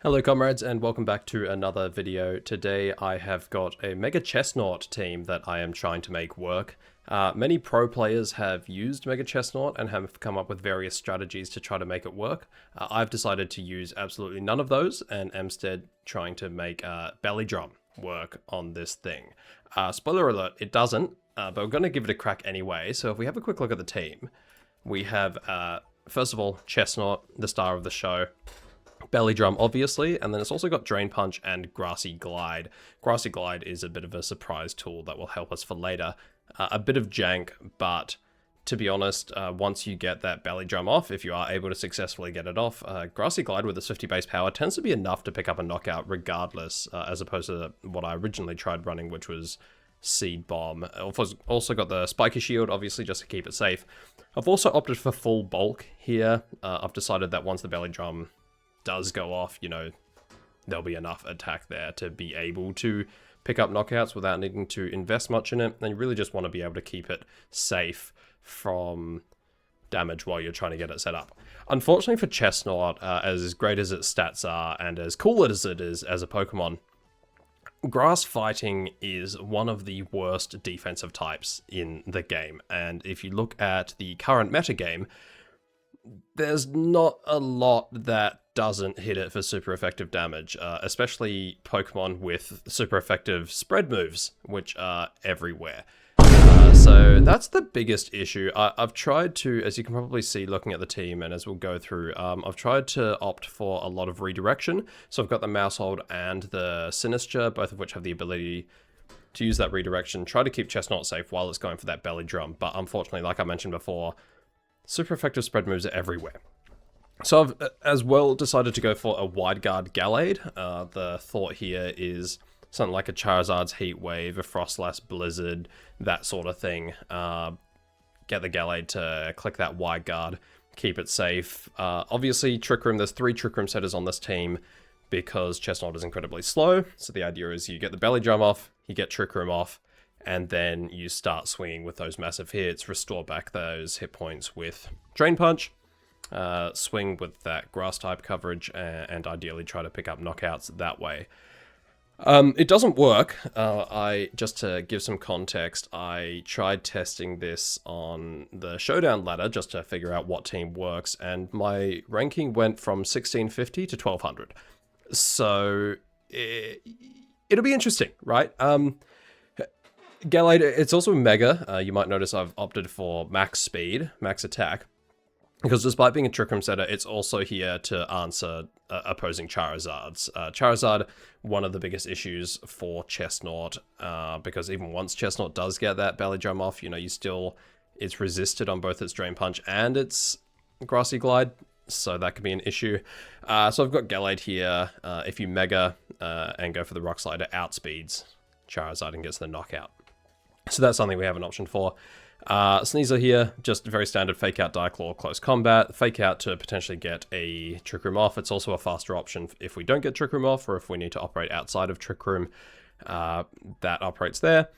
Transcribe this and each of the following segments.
Hello comrades and welcome back to another video. Today I have got a Mega Chesnaught team that I am trying to make work. Many pro players have used Mega Chesnaught and have come up with various strategies to try to make it work. I've decided to use absolutely none of those and am instead trying to make Belly Drum work on this thing. Spoiler alert, it doesn't, but we're going to give it a crack anyway. So if we have a quick look at the team, we have, first of all, Chesnaught, the star of the show. Belly Drum, obviously, and then it's also got Drain Punch and Grassy Glide. Grassy Glide is a bit of a surprise tool that will help us for later. A bit of jank, but to be honest, once you get that Belly Drum off, if you are able to successfully get it off, Grassy Glide with its 50 base power tends to be enough to pick up a knockout regardless, as opposed to what I originally tried running, which was Seed Bomb. I've also got the Spiky Shield, obviously, just to keep it safe. I've also opted for full bulk here. I've decided that once the Belly Drum does go off, you know, there'll be enough attack there to be able to pick up knockouts without needing to invest much in it. And you really just want to be able to keep it safe from damage while you're trying to get it set up. Unfortunately for Chesnaught, as great as its stats are and as cool as it is as a Pokemon, grass fighting is one of the worst defensive types in the game. And if you look at the current metagame, there's not a lot that doesn't hit it for super effective damage, especially Pokemon with super effective spread moves, which are everywhere. So that's the biggest issue. I've tried to, as you can probably see looking at the team and as we'll go through, I've tried to opt for a lot of redirection. So I've got the Mousehold and the Sinister, both of which have the ability to use that redirection. Try to keep Chesnaught safe while it's going for that Belly Drum, but unfortunately, like I mentioned before, super effective spread moves are everywhere. So I've as well decided to go for a Wide Guard Gallade. The thought here is something like a Charizard's Heat Wave, a Frostlass Blizzard, that sort of thing. Get the Gallade to click that Wide Guard, keep it safe. Obviously, Trick Room, there's 3 Trick Room setters on this team because Chesnaught is incredibly slow. So the idea is you get the Belly Drum off, you get Trick Room off, and then you start swinging with those massive hits, restore back those hit points with Drain Punch, swing with that grass type coverage, and ideally try to pick up knockouts that way. It doesn't work. Just to give some context, I tried testing this on the Showdown ladder just to figure out what team works, and my ranking went from 1650 to 1200. So it'll be interesting, right? Gallade, it's also Mega. You might notice I've opted for max speed, max attack, because despite being a Trick Room setter, it's also here to answer opposing Charizards. Charizard, one of the biggest issues for Chesnaught, because even once Chesnaught does get that Belly Drum off, you know, it's resisted on both its Drain Punch and its Grassy Glide, so that could be an issue. So I've got Gallade here. If you Mega and go for the Rock Slide, it outspeeds Charizard and gets the knockout. So that's something we have an option for. Sneasel here, just very standard Fake Out, Die Claw, Close Combat. Fake Out to potentially get a Trick Room off. It's also a faster option if we don't get Trick Room off or if we need to operate outside of Trick Room. That operates there.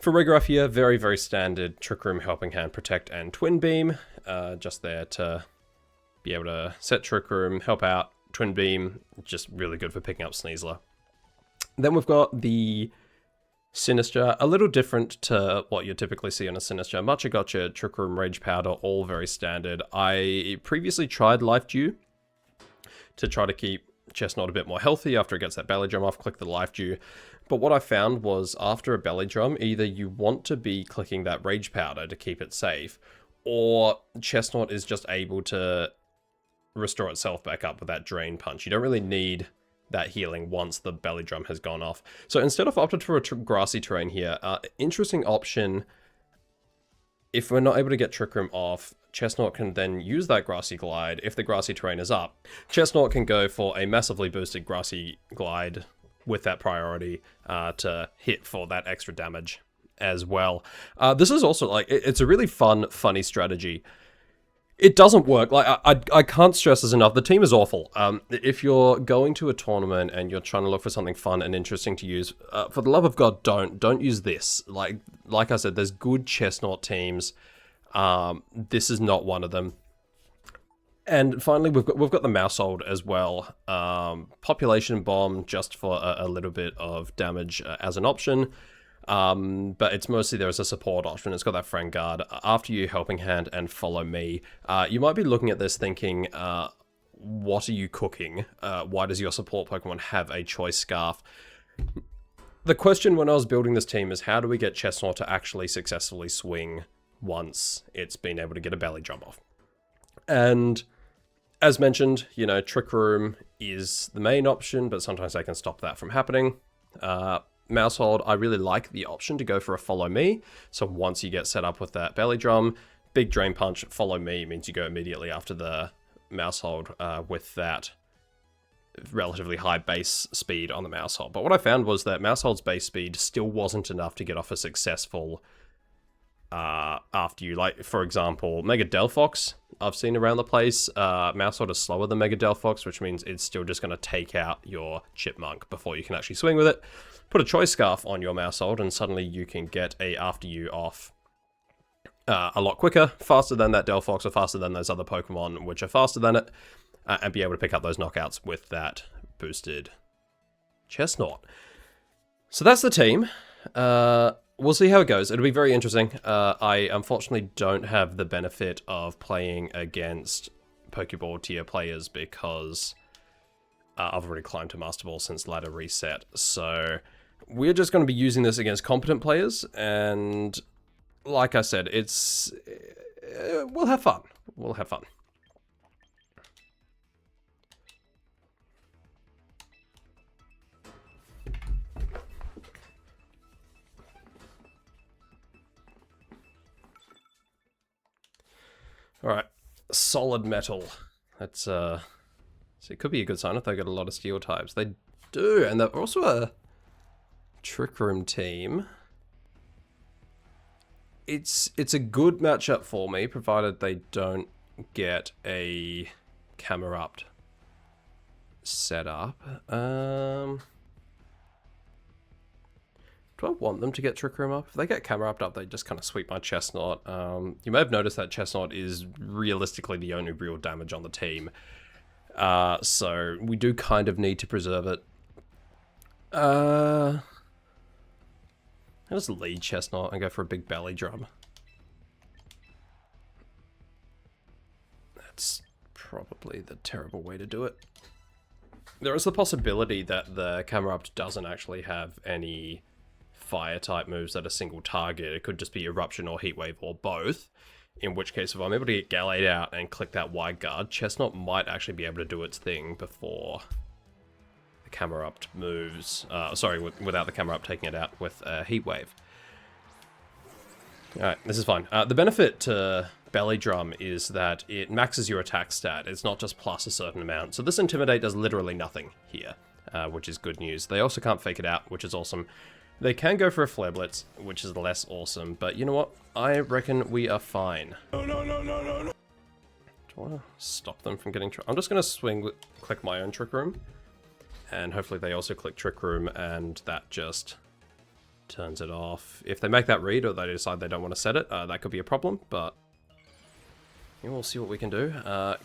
For Regraph here, very, very standard Trick Room, Helping Hand, Protect, and Twin Beam. Just there to be able to set Trick Room, help out, Twin Beam, just really good for picking up Sneasler. Then we've got the Sinister, a little different to what you typically see on a Sinister. Matcha Gotcha, Trick Room, Rage Powder, all very standard. I previously tried Life Dew to try to keep Chesnaught a bit more healthy after it gets that Belly Drum off, click the Life Dew. But what I found was after a Belly Drum, either you want to be clicking that Rage Powder to keep it safe, or Chesnaught is just able to restore itself back up with that Drain Punch. You don't really need that healing once the Belly Drum has gone off. So instead of opted for a grassy terrain here, interesting option, if we're not able to get Trick Room off, Chesnaught can then use that Grassy Glide. If the grassy terrain is up, Chesnaught can go for a massively boosted Grassy Glide with that priority to hit for that extra damage as well. This is also like, it's a really funny strategy. It doesn't work. Like I can't stress this enough. The team is awful. If you're going to a tournament and you're trying to look for something fun and interesting to use, for the love of God, don't use this. Like I said, there's good Chesnaught teams. This is not one of them. And finally, we've got the Mousehold as well. Population Bomb just for a little bit of damage as an option. But it's mostly there as a support option. It's got that Friend Guard. After you, Helping Hand, and Follow Me. You might be looking at this thinking, what are you cooking? Why does your support Pokemon have a Choice Scarf? The question when I was building this team is, how do we get Chesnaught to actually successfully swing once it's been able to get a belly drum off? And as mentioned, you know, Trick Room is the main option, but sometimes they can stop that from happening. Mousehold, I really like the option to go for a Follow Me. So once you get set up with that belly drum, big Drain Punch, Follow Me means you go immediately after the Mousehold with that relatively high base speed on the Mousehold. But what I found was that Mousehold's base speed still wasn't enough to get off a successful after you, like, for example, Mega Delphox I've seen around the place. Mousehold is slower than Mega Delphox, which means it's still just going to take out your Chipmunk before you can actually swing with it. Put a Choice Scarf on your Mousehold and suddenly you can get a After You off a lot quicker, faster than that Delphox or faster than those other Pokemon which are faster than it, and be able to pick up those knockouts with that boosted Chesnaught. So that's the team. We'll see how it goes. It'll be very interesting. I unfortunately don't have the benefit of playing against Pokeball tier players because I've already climbed to Master Ball since ladder reset. So we're just going to be using this against competent players, and like I said, it's we'll have fun. We'll have fun. Alright, Solid Metal. That's, so it could be a good sign if they got a lot of Steel types. They do, and they're also a Trick Room team. It's a good matchup for me, provided they don't get a Camerupt set up. Do I want them to get Trick Room up? If they get Camerupt up, they just kind of sweep my Chesnaught. You may have noticed that Chesnaught is realistically the only real damage on the team. So we do kind of need to preserve it. I'll just lead Chesnaught and go for a big belly drum. That's probably the terrible way to do it. There is the possibility that the Camerupt doesn't actually have any fire type moves at a single target. It could just be Eruption or Heat Wave or both. In which case, if I'm able to get Gallade out and click that Wide Guard, Chesnaught might actually be able to do its thing before the Camerupt moves. Sorry, without the Camerupt taking it out with Heat Wave. Alright, this is fine. The benefit to Belly Drum is that it maxes your attack stat. It's not just plus a certain amount. So this Intimidate does literally nothing here, which is good news. They also can't fake it out, which is awesome. They can go for a Flare Blitz, which is less awesome, but you know what? I reckon we are fine. No. Do I want to stop them from getting... I'm just going to click my own Trick Room, and hopefully they also click Trick Room, and that just turns it off. If they make that read, or they decide they don't want to set it, that could be a problem, but yeah, we'll see what we can do.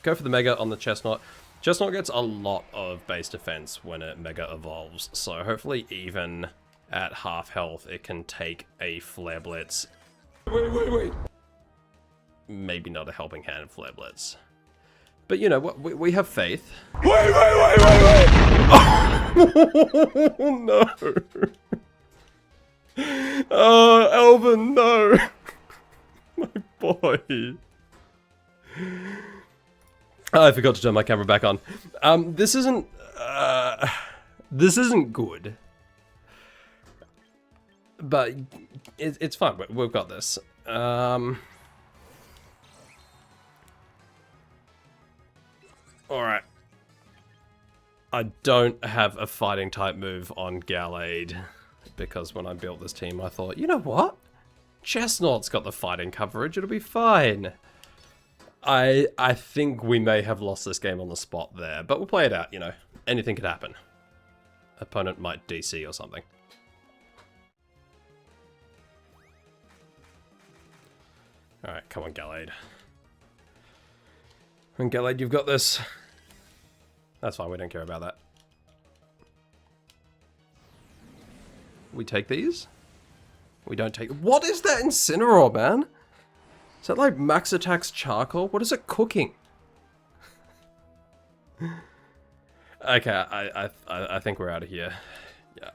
Go for the Mega on the Chesnaught. Chesnaught gets a lot of base defense when it Mega evolves, so hopefully even at half health, it can take a Flare Blitz. Wait. Maybe not a Helping Hand Flare Blitz. But you know what? We have faith. Wait! Oh, no! Oh, Elvin, no! My boy. Oh, I forgot to turn my camera back on. This isn't good. But it's fine. We've got this. Alright. I don't have a fighting type move on Gallade, because when I built this team I thought, you know what? Chesnaught's got the fighting coverage, it'll be fine. I think we may have lost this game on the spot there, but we'll play it out, you know. Anything could happen. Opponent might DC or something. Alright, come on, Gallade. And Gallade, you've got this. That's fine, we don't care about that. We take these? We don't take... What is that Incineroar, man? Is that like Max Attack's charcoal? What is it cooking? Okay, I think we're out of here. Yeah.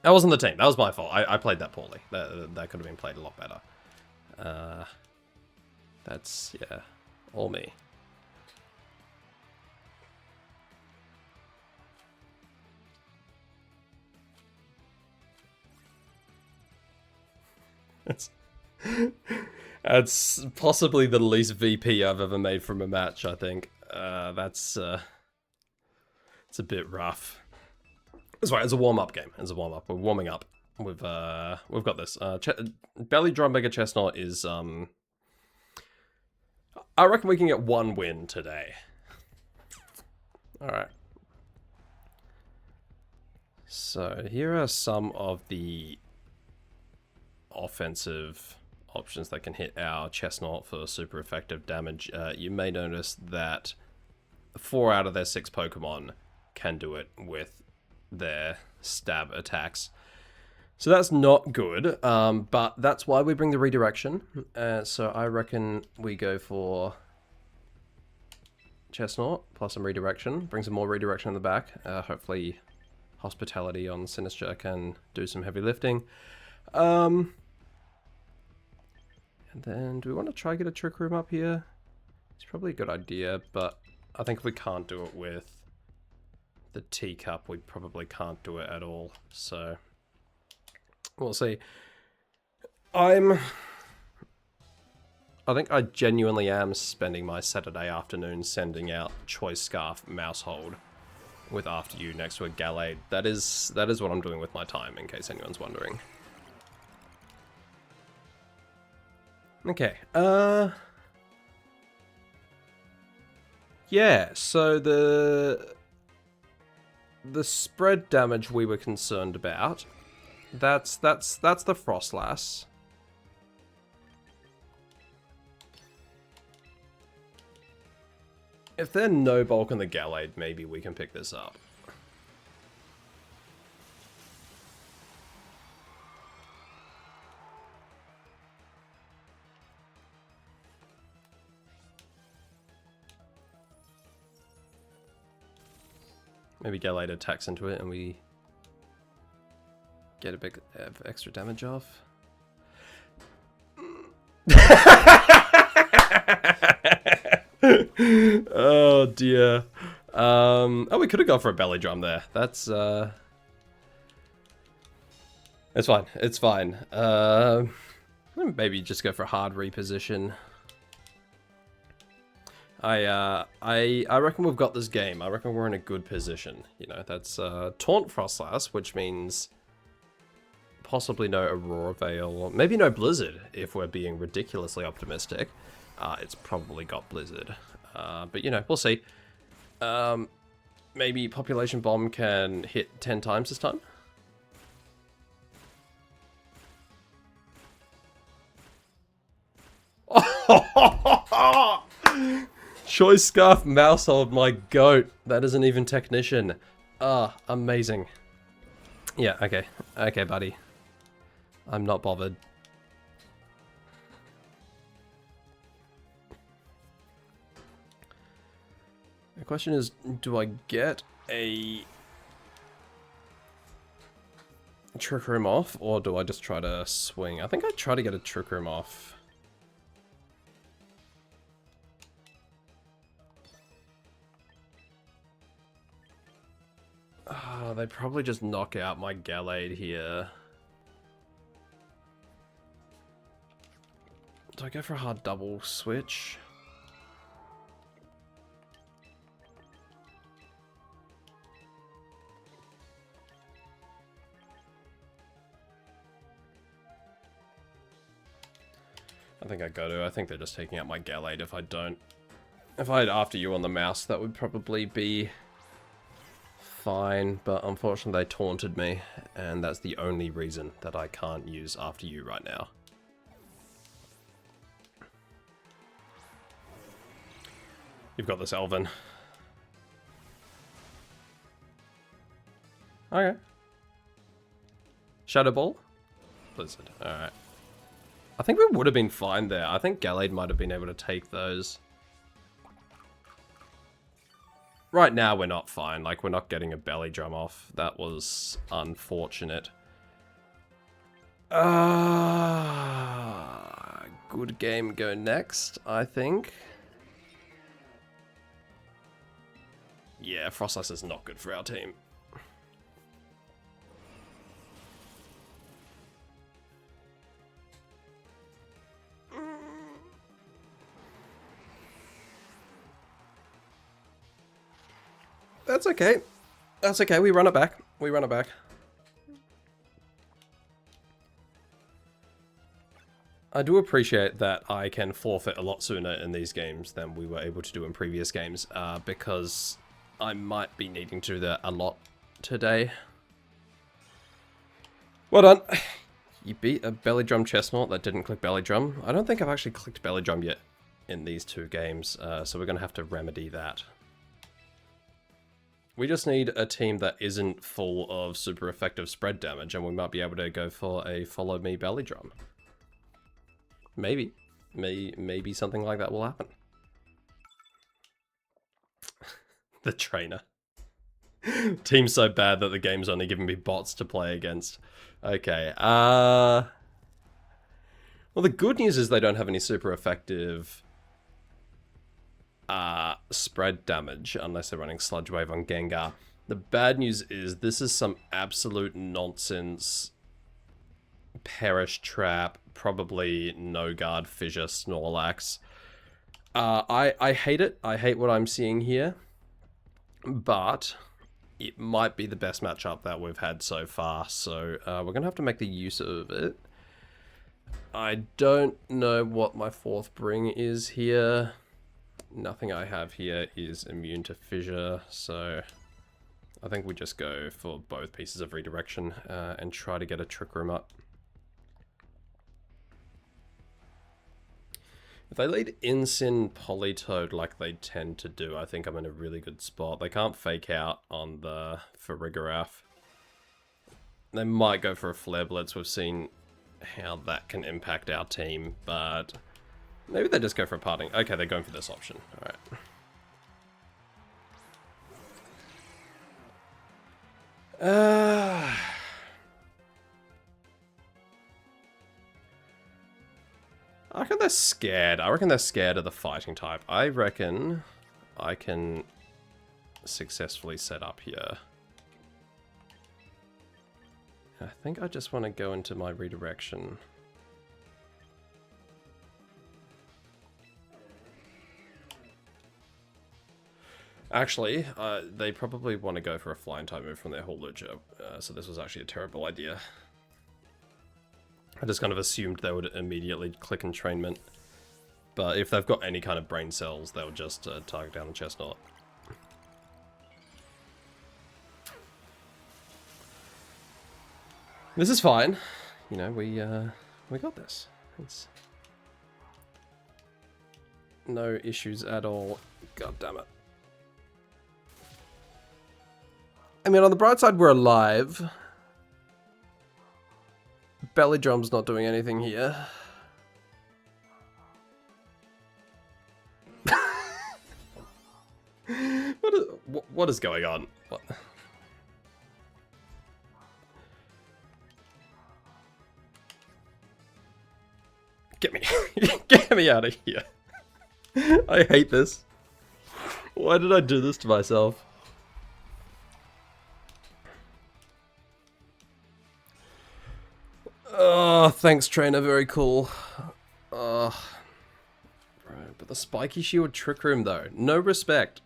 That wasn't the team. That was my fault. I played that poorly. That could have been played a lot better. That's, yeah, all me. That's possibly the least VP I've ever made from a match, I think. It's a bit rough. That's right, it's a warm-up game. It's a warm-up. We're warming up. We've got this. Belly Drum Mega Chesnaught is, I reckon we can get one win today. Alright. So, here are some of the offensive options that can hit our Chesnaught for super effective damage. You may notice that 4 out of their 6 Pokemon can do it with their stab attacks. So that's not good, but that's why we bring the redirection. So I reckon we go for Chesnaught plus some redirection. Bring some more redirection in the back. Hopefully Hospitality on Sinister can do some heavy lifting. And then, do we want to try get a Trick Room up here? It's probably a good idea, but I think if we can't do it with the teacup, we probably can't do it at all. So, we'll see. I think I genuinely am spending my Saturday afternoon sending out Choice Scarf Mousehold with After You next to a Gallade. That is what I'm doing with my time, in case anyone's wondering. Okay, yeah, so the spread damage we were concerned about, that's the Frostlass. If they're no bulk on the Gallade, maybe we can pick this up. Maybe Gallade attacks into it and we get a bit of extra damage off. Oh dear. Oh, we could have gone for a belly drum there. That's it's fine. It's fine. Maybe just go for a hard reposition. I reckon we've got this game. I reckon we're in a good position. You know, that's Taunt Frostlass, which means possibly no Aurora Veil, maybe no Blizzard if we're being ridiculously optimistic. It's probably got Blizzard, but you know, we'll see. Maybe Population Bomb can hit 10 times this time. Choice Scarf Mousehold, my goat. That isn't even Technician. Ah, amazing. Yeah, okay. Okay, buddy. I'm not bothered. The question is, do I get a Trick Room off, or do I just try to swing? I think I try to get a Trick Room off. They probably just knock out my Gallade here. Do I go for a hard double switch? I think I got to. I think they're just taking out my Gallade if I don't. If I had After You on the mouse, that would probably be fine, but unfortunately they taunted me, and that's the only reason that I can't use After You right now. You've got this, Elvin. Okay. Shadow Ball? Blizzard. Alright. I think we would have been fine there. I think Gallade might have been able to take those. Right now, we're not fine. Like, we're not getting a belly drum off. That was unfortunate. Good game go next, I think. Yeah, Frostlass is not good for our team. That's okay. That's okay, we run it back. We run it back. I do appreciate that I can forfeit a lot sooner in these games than we were able to do in previous games, because I might be needing to do that a lot today. Well done. You beat a belly drum Chesnaught that didn't click belly drum. I don't think I've actually clicked belly drum yet in these two games, so we're going to have to remedy that. We just need a team that isn't full of super effective spread damage, and we might be able to go for a follow me belly drum. Maybe. Maybe something like that will happen. The trainer. Team's so bad that the game's only giving me bots to play against. Okay, well, the good news is they don't have any super effective spread damage unless they're running Sludge Wave on Gengar. The bad news is this is some absolute nonsense Perish Trap, probably No Guard Fissure Snorlax. I hate it. I hate what I'm seeing here. But it might be the best matchup that we've had so far, so we're going to have to make the use of it. I don't know what my fourth bring is here. Nothing I have here is immune to Fissure, so I think we just go for both pieces of redirection and try to get a Trick Room up. If they lead Incin Politoed like they tend to do, I think I'm in a really good spot. They can't fake out on the Farigiraf. They might go for a Flare Blitz. We've seen how that can impact our team, but maybe they just go for a parting. Okay, they're going for this option. Alright. I reckon they're scared. I reckon they're scared of the fighting type. I reckon I can successfully set up here. I think I just want to go into my redirection. Actually, they probably want to go for a flying type move from their Hawlucha, so this was actually a terrible idea. I just kind of assumed they would immediately click entrainment. But if they've got any kind of brain cells, they'll just target down the Chesnaught. This is fine. You know, we got this. It's no issues at all. God damn it. I mean, on the bright side, we're alive. Belly Drum's not doing anything here. What is going on? What? Get me. Get me out of here. I hate this. Why did I do this to myself? Oh, thanks, trainer. Very cool. Right, but the spiky shield Trick Room, though. No respect.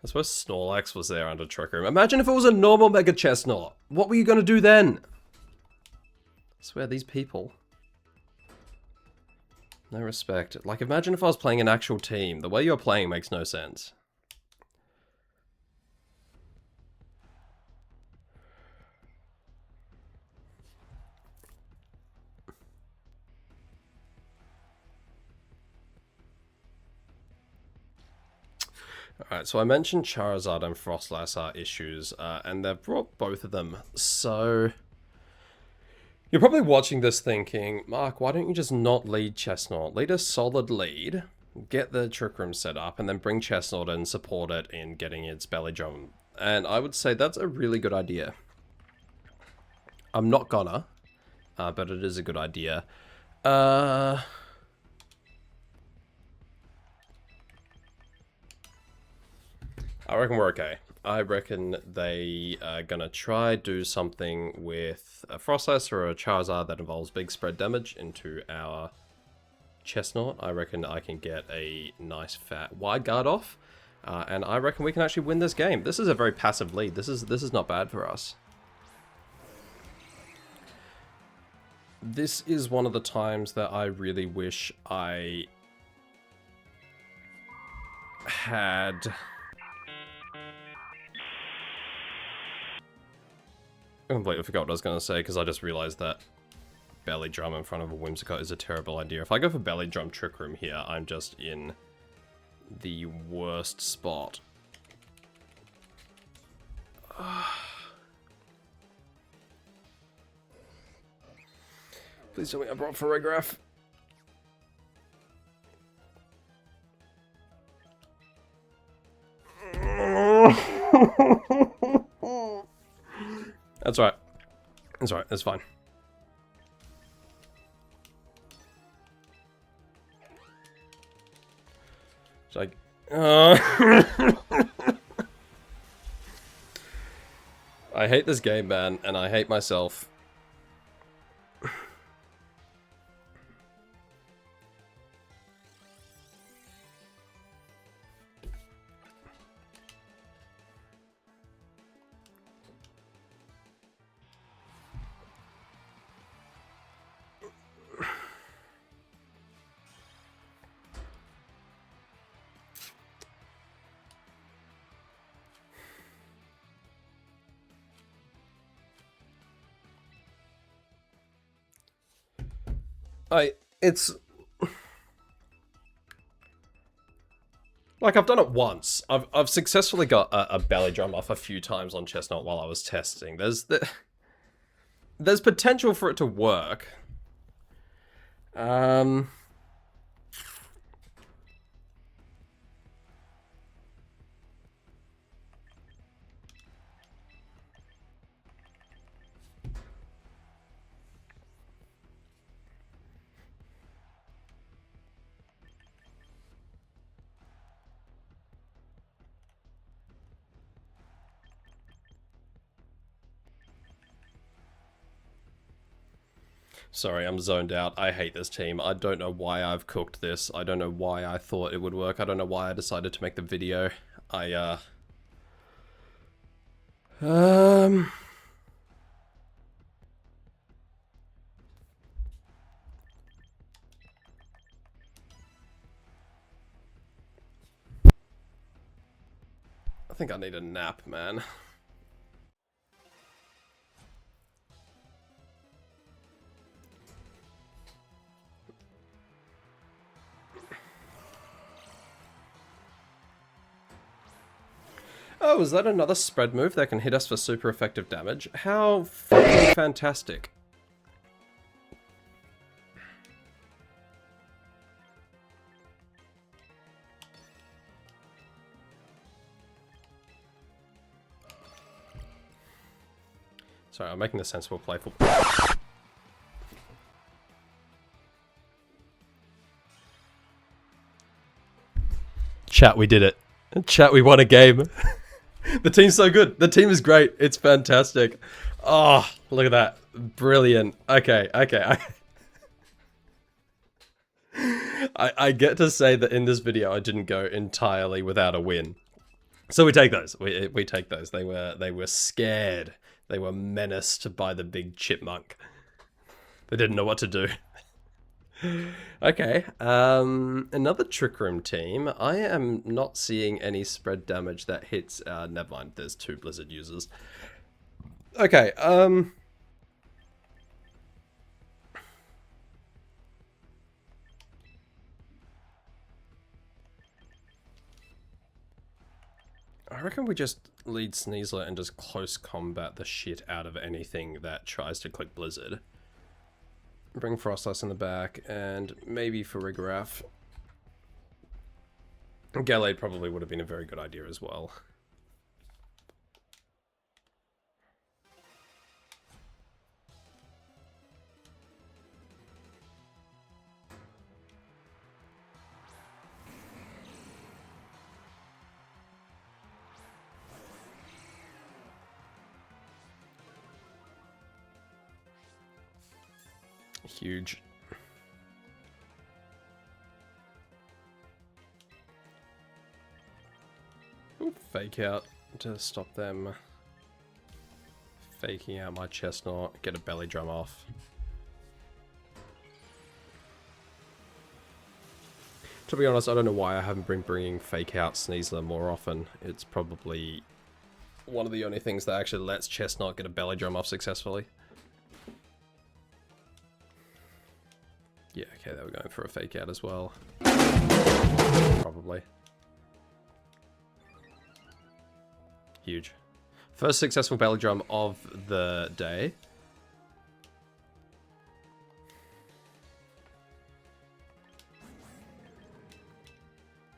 I suppose Snorlax was there under Trick Room. Imagine if it was a normal Mega Chesnaught. What were you going to do then? I swear, these people. No respect. Like, imagine if I was playing an actual team. The way you're playing makes no sense. Alright, so I mentioned Charizard and Frostlass are issues, and they've brought both of them. So you're probably watching this thinking, Mark, why don't you just not lead Chesnaught? Lead a solid lead, get the Trick Room set up, and then bring Chesnaught and support it in getting its belly drum. And I would say that's a really good idea. I'm not gonna, but it is a good idea. I reckon we're okay. I reckon they are gonna try do something with a Frostlass or a Charizard that involves big spread damage into our Chesnaught. I reckon I can get a nice fat wide guard off, and I reckon we can actually win this game. This is a very passive lead. This is not bad for us. This is one of the times that I really wish I had... I completely forgot what I was going to say, because I just realized that belly drum in front of a Whimsicott is a terrible idea. If I go for belly drum Trick Room here, I'm just in the worst spot. Please tell me I brought Farigiraf. That's right. That's right. That's fine. It's like... I hate this game, man, and I hate myself. It's... Like, I've done it once. I've successfully got a belly drum off a few times on Chesnaught while I was testing. There's potential for it to work. Sorry, I'm zoned out. I hate this team. I don't know why I've cooked this. I don't know why I thought it would work. I don't know why I decided to make the video. I think I need a nap, man. Oh, is that another spread move that can hit us for super effective damage? How fucking fantastic. Sorry, I'm making the sensible playful. Chat, we did it. Chat, we won a game. The team's so good. The team is great. It's fantastic. Oh, look at that. Brilliant. Okay. I get to say that in this video I didn't go entirely without a win. So we take those. We take those. They were scared. They were menaced by the big chipmunk. They didn't know what to do. Okay, another Trick Room team. I am not seeing any spread damage that hits, never mind, there's 2 Blizzard users. Okay, I reckon we just lead Sneasler and just close combat the shit out of anything that tries to click Blizzard. Bring Frostlass in the back, and maybe for Rigorath. Gallade probably would have been a very good idea as well. Huge. Ooh, fake out to stop them faking out my Chesnaught. Get a belly drum off. To be honest, I don't know why I haven't been bringing fake out Sneasler more often. It's probably one of the only things that actually lets Chesnaught get a belly drum off successfully. Yeah, okay, they were going for a fake out as well. Probably. Huge. First successful belly drum of the day.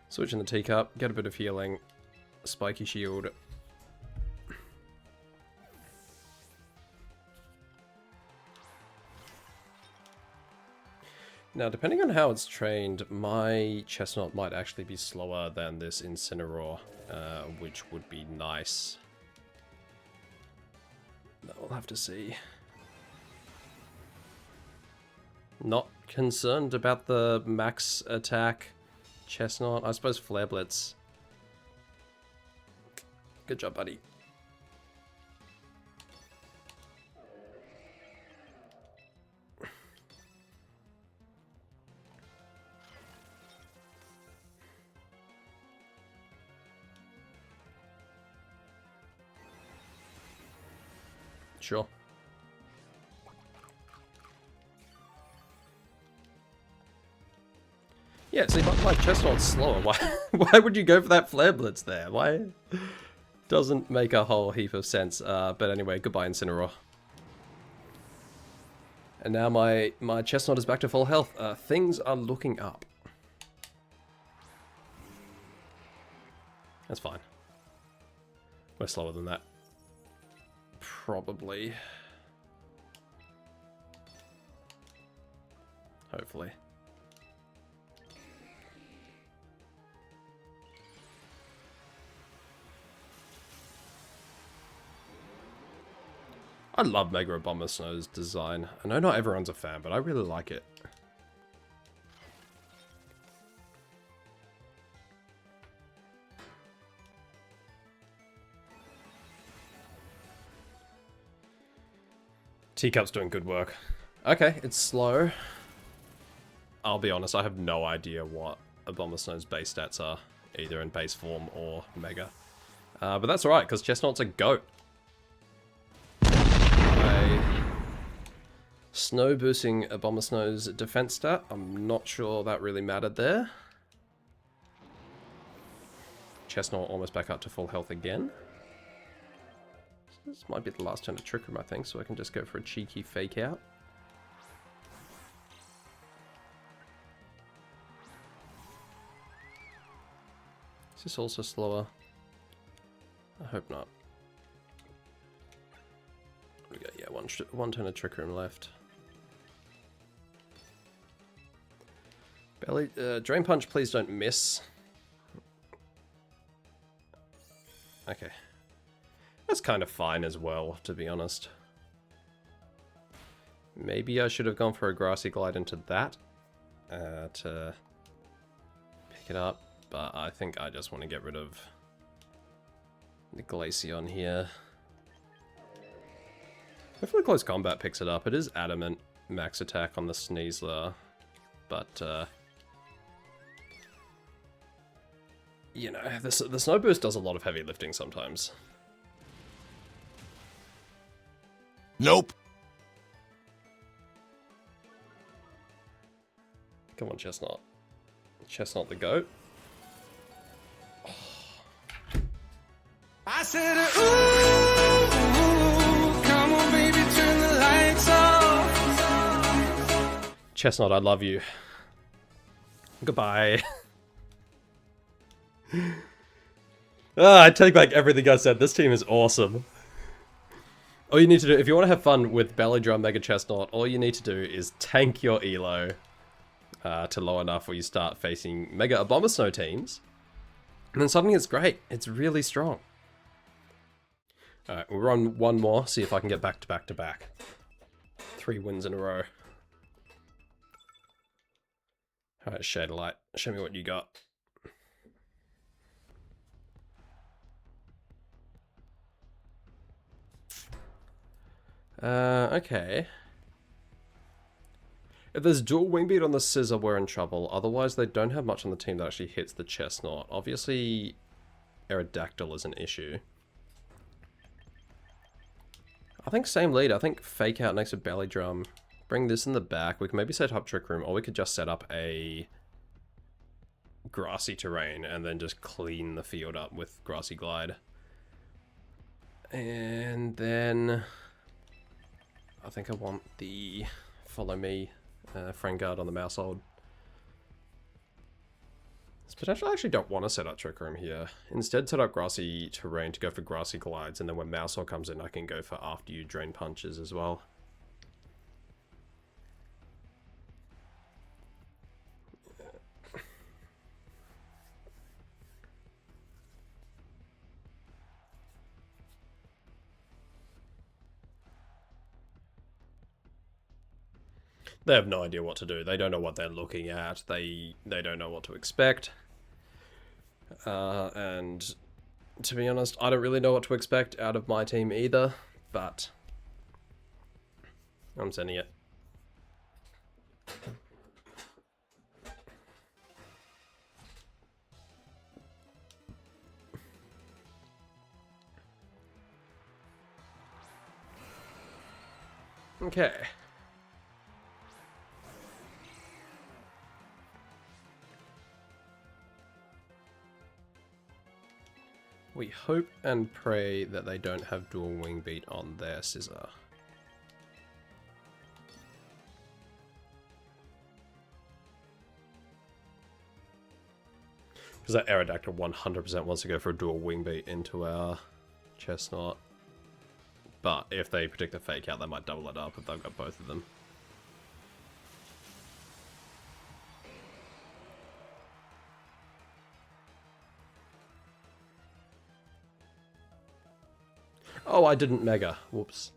Switch in the teacup, get a bit of healing. Spiky shield. Now, depending on how it's trained, my Chesnaught might actually be slower than this Incineroar, which would be nice. But we'll have to see. Not concerned about the max attack Chesnaught. I suppose Flare Blitz. Good job, buddy. Sure. Yeah, see, my Chesnaught's slower. Why would you go for that Flare Blitz there? Why? Doesn't make a whole heap of sense. But anyway, goodbye, Incineroar. And now my Chesnaught is back to full health. Things are looking up. That's fine. We're slower than that. Probably. Hopefully. I love Mega Abomasnow's design. I know not everyone's a fan, but I really like it. Teacup's doing good work. Okay, it's slow. I'll be honest, I have no idea what Abomasnow's base stats are, either in base form or Mega. But that's alright, because Chesnaught's a goat. Snow boosting Abomasnow's defense stat. I'm not sure that really mattered there. Chesnaught almost back up to full health again. This might be the last turn of Trick Room, I think, so I can just go for a cheeky fake out. Is this also slower? I hope not. We got, yeah, one turn of Trick Room left. Belly, Drain Punch, please don't miss. Okay. That's kind of fine as well, to be honest. Maybe I should have gone for a Grassy Glide into that to pick it up, but I think I just want to get rid of the Glaceon here. Hopefully Close Combat picks it up. It is Adamant max attack on the Sneasler, but you know, the Snow Boost does a lot of heavy lifting sometimes. Nope. Come on, Chesnaught. Chesnaught the goat. I said, ooh, come on, baby, turn the lights off. Chesnaught, I love you. Goodbye. I take back everything I said. This team is awesome. All you need to do, if you want to have fun with Belly Drum Mega Chesnaught, all you need to do is tank your elo to low enough where you start facing Mega Abomasnow teams. And then suddenly it's great. It's really strong. Alright, we'll run one more, see if I can get back to back to back. 3 wins in a row. Alright, Shade of Light, show me what you got. Okay. If there's dual wing beat on the Scissor, we're in trouble. Otherwise, they don't have much on the team that actually hits the Chesnaught. Obviously, Aerodactyl is an issue. I think same lead. I think Fake Out next to Belly Drum. Bring this in the back. We can maybe set up Trick Room, or we could just set up a grassy terrain and then just clean the field up with Grassy Glide. And then I think I want the Follow Me Friend Guard on the mouse hold. This potentially I actually don't want to set up Trick Room here. Instead set up Grassy Terrain to go for Grassy Glides, and then when mouse hold comes in I can go for After You Drain Punches as well. They have no idea what to do. They don't know what they're looking at. They don't know what to expect. And to be honest, I don't really know what to expect out of my team either, but I'm sending it. Okay. We hope and pray that they don't have dual wing beat on their Scissor. Because that Aerodactyl 100% wants to go for a dual wing beat into our Chesnaught. But if they predict a Fake Out, they might double it up if they've got both of them. Oh, I didn't Mega. Whoops.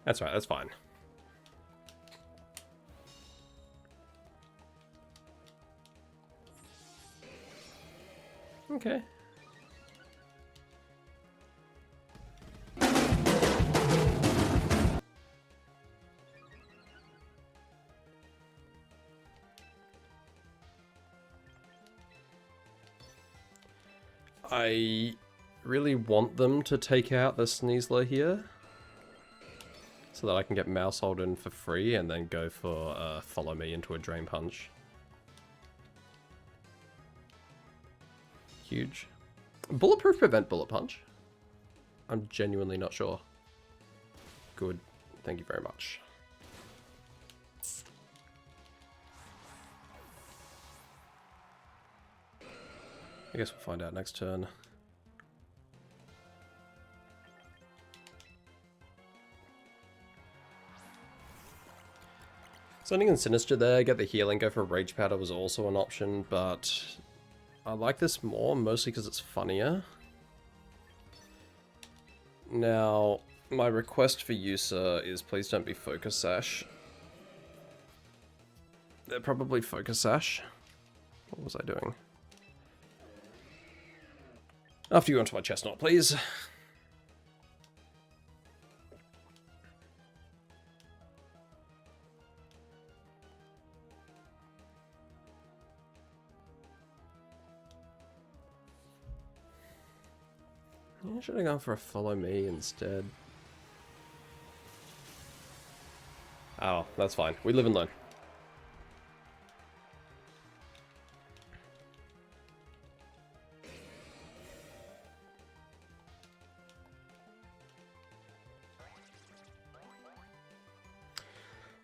That's right, that's fine. Okay. I really want them to take out the Sneasler here, so that I can get Mouse Hold in for free and then go for Follow Me into a Drain Punch. Huge. Bulletproof prevent Bullet Punch? I'm genuinely not sure. Good. Thank you very much. I guess we'll find out next turn. Sending in Sinister there, get the healing, go for Rage Powder was also an option, but I like this more, mostly because it's funnier. Now, my request for you, sir, is please don't be Focus Sash. They're probably Focus Sash. What was I doing? After you onto my Chesnaught, please. I should have gone for a Follow Me instead. Oh, that's fine. We live and learn.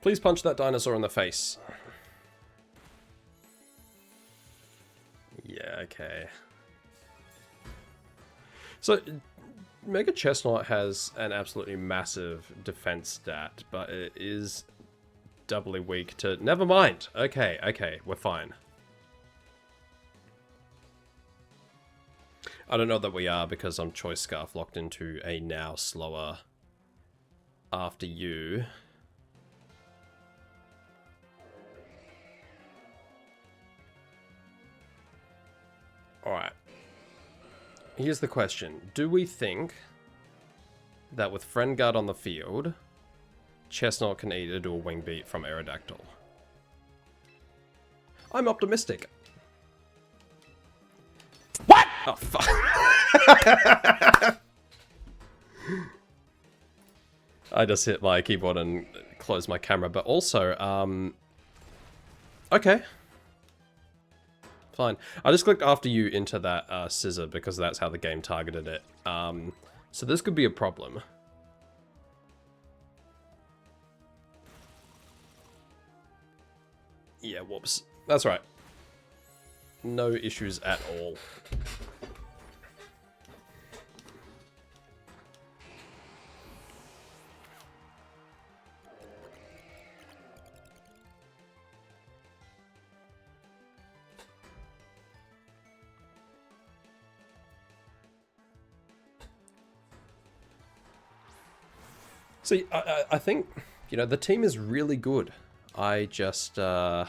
Please punch that dinosaur in the face. Yeah, okay. So, Mega Chesnaught has an absolutely massive defense stat, but it is doubly weak to... Never mind! Okay, okay, we're fine. I don't know that we are because I'm Choice Scarf locked into a now slower after you. Alright. Here's the question. Do we think that with Friend Guard on the field, Chesnaught can eat a dual wing beat from Aerodactyl? I'm optimistic. What? Oh, fuck. I just hit my keyboard and closed my camera, but also, okay. Fine. I just clicked after you into that scissor because that's how the game targeted it. So this could be a problem. Yeah, whoops. That's right. No issues at all. See, I think, you know, the team is really good. I just, I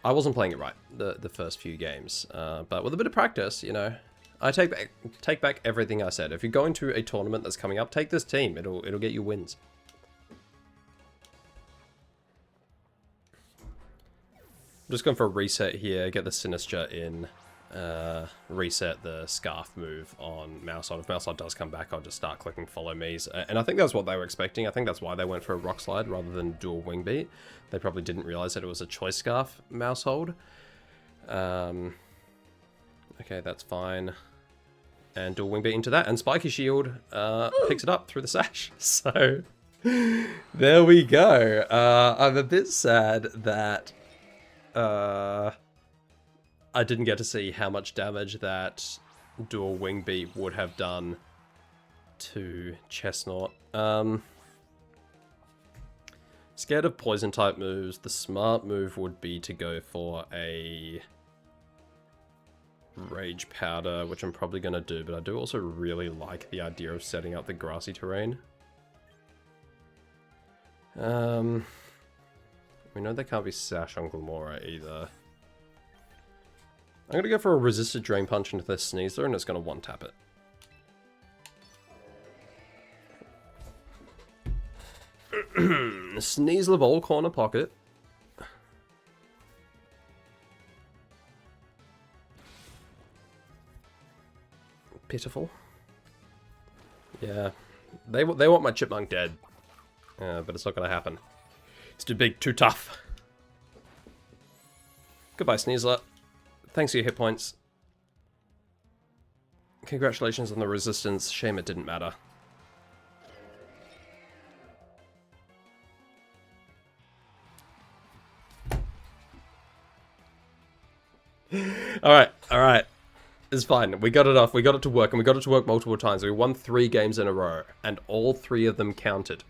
wasn't playing it right the first few games. But with a bit of practice, you know, I take back everything I said. If you're going to a tournament that's coming up, take this team. It'll get you wins. I'm just going for a reset here, get the Sinister in. Reset the Scarf move on Mousehold. If Mousehold does come back, I'll just start clicking follow me's. And I think that's what they were expecting. I think that's why they went for a Rock Slide rather than dual wing beat. They probably didn't realize that it was a Choice Scarf Mousehold. Okay, that's fine. And dual wing beat into that. And Spiky Shield picks it up through the sash. So, there we go. I'm a bit sad that... I didn't get to see how much damage that dual wing beat would have done to Chesnaught. Scared of poison type moves. The smart move would be to go for a Rage Powder, which I'm probably going to do, but I do also really like the idea of setting up the grassy terrain. We know there can't be Sash on Glamora either. I'm going to go for a resisted Drain Punch into this Sneasler, and it's going to one-tap it. Sneasler Ball, corner pocket. Pitiful. Yeah. They want my Chipmunk dead. But it's not going to happen. It's too big, too tough. Goodbye, Sneasler. Thanks for your hit points. Congratulations on the resistance. Shame it didn't matter. Alright. It's fine. We got it off. We got it to work, and we got it to work multiple times. We won 3 games in a row, and all 3 of them counted.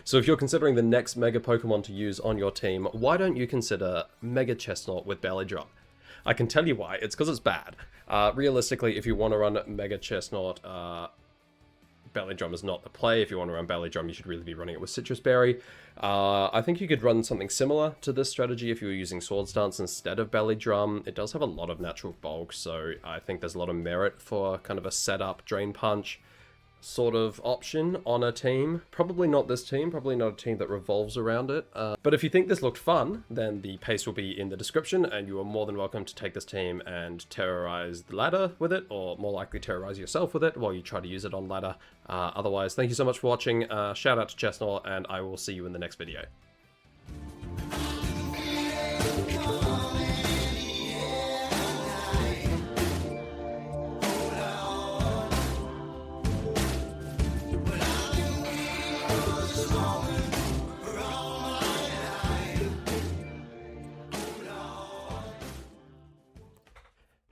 So if you're considering the next Mega Pokemon to use on your team, why don't you consider Mega Chesnaught with Belly Drum? I can tell you why. It's because it's bad. Realistically, if you want to run Mega Chesnaught, Belly Drum is not the play. If you want to run Belly Drum, you should really be running it with Citrus Berry. I think you could run something similar to this strategy if you were using Swords Dance instead of Belly Drum. It does have a lot of natural bulk, so I think there's a lot of merit for kind of a setup Drain Punch sort of option on a team. Probably not this team, probably not a team that revolves around it. But if you think this looked fun, then the paste will be in the description, and you are more than welcome to take this team and terrorize the ladder with it, or more likely terrorize yourself with it while you try to use it on ladder. Otherwise, thank you so much for watching. Shout out to Chesnaught, and I will see you in the next video.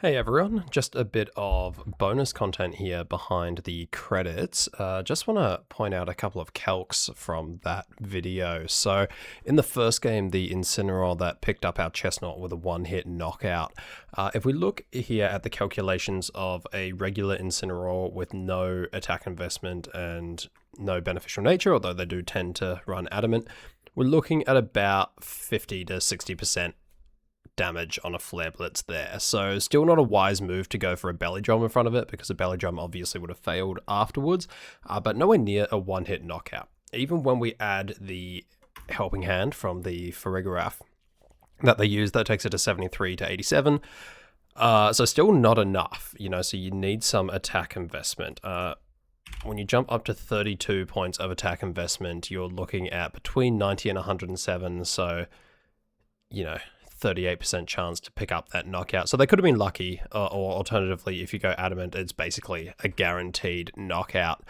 Hey everyone, just a bit of bonus content here behind the credits. Just want to point out a couple of calcs from that video. So in the first game, the Incineroar that picked up our Chesnaught with a one-hit knockout. If we look here at the calculations of a regular Incineroar with no attack investment and no beneficial nature, although they do tend to run adamant, we're looking at about 50 to 60% damage on a Flare Blitz there. So still not a wise move to go for a Belly Drum in front of it, because a Belly Drum obviously would have failed afterwards, but nowhere near a one-hit knockout. Even when we add the Helping Hand from the Farigiraf that they use, that takes it to 73 to 87. So still not enough, so you need some attack investment. When you jump up to 32 points of attack investment, you're looking at between 90 and 107, so 38% chance to pick up that knockout. So they could have been lucky, or alternatively, if you go adamant, it's basically a guaranteed knockout.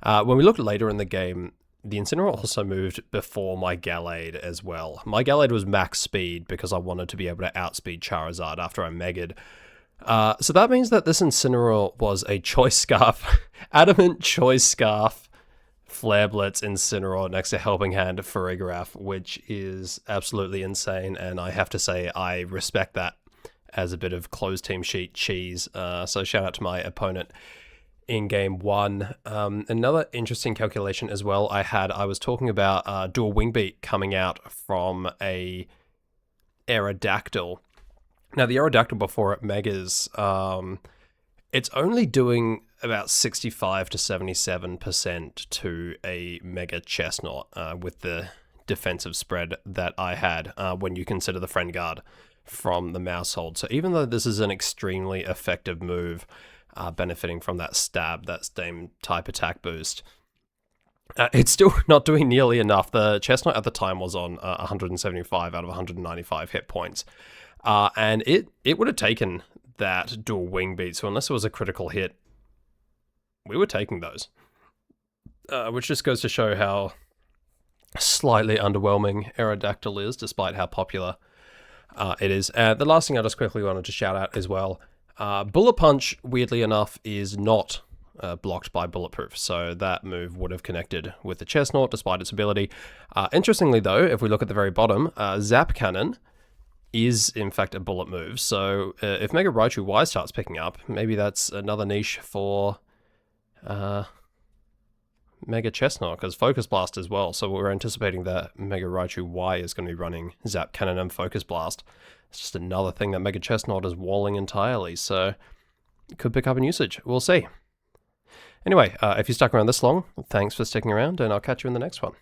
When we look later in the game, the Incineroar also moved before my Gallade as well. My Gallade was max speed because I wanted to be able to outspeed Charizard after I Mega'd. So that means that this Incineroar was a Choice Scarf, Adamant Choice Scarf, Flare Blitz Incineroar next to Helping Hand Farigiraf, which is absolutely insane, and I have to say I respect that as a bit of closed team sheet cheese. So shout out to my opponent in game one. Another interesting calculation as well I was talking about dual wing beat coming out from a Aerodactyl. Now the Aerodactyl before it megas, it's only doing about 65 to 77% to a Mega Chesnaught with the defensive spread that I had when you consider the Friend Guard from the Mousehold. So even though this is an extremely effective move, benefiting from that stab, that same type attack boost, it's still not doing nearly enough. The Chesnaught at the time was on 175 out of 195 hit points. And it would have taken that dual wing beat. So unless it was a critical hit, we were taking those. Which just goes to show how slightly underwhelming Aerodactyl is, despite how popular it is. The last thing I just quickly wanted to shout out as well, Bullet Punch, weirdly enough, is not blocked by Bulletproof, so that move would have connected with the Chesnaught despite its ability. Interestingly though, if we look at the very bottom, Zap Cannon is in fact a bullet move, so if Mega Raichu Y starts picking up, maybe that's another niche for Mega Chesnaught, because Focus Blast as well, so we're anticipating that Mega Raichu Y is going to be running Zap Cannon and Focus Blast. It's just another thing that Mega Chesnaught is walling entirely, so it could pick up in usage. We'll see. Anyway, if you stuck around this long, thanks for sticking around, and I'll catch you in the next one.